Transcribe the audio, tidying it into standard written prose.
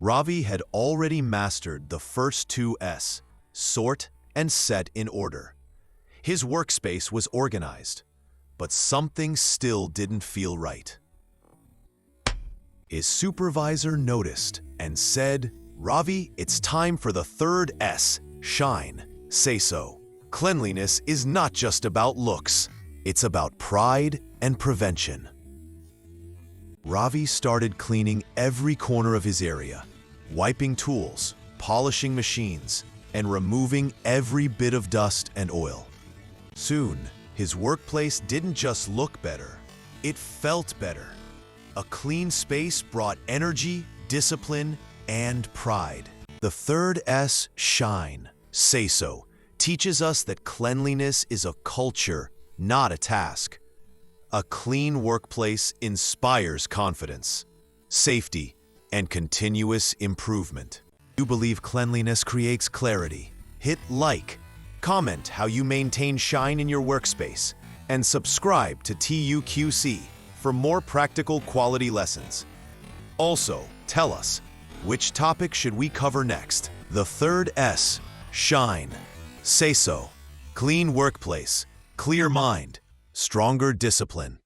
Ravi had already mastered the first two S, sort and set in order. His workspace was organized, but something still didn't feel right. His supervisor noticed and said, "Ravi, it's time for the third S, shine, Seiso. Cleanliness is not just about looks, it's about pride and prevention." Ravi started cleaning every corner of his area, wiping tools, polishing machines, and removing every bit of dust and oil. Soon, his workplace didn't just look better, it felt better. A clean space brought energy, discipline, and pride. The third S, shine, Seiso, teaches us that cleanliness is a culture, not a task. A clean workplace inspires confidence, safety, and continuous improvement. You believe cleanliness creates clarity? Hit like, comment how you maintain shine in your workspace, and subscribe to TUQC for more practical quality lessons. Also, tell us, which topic should we cover next? The third S, shine, Seiso, clean workplace, clear mind, stronger discipline.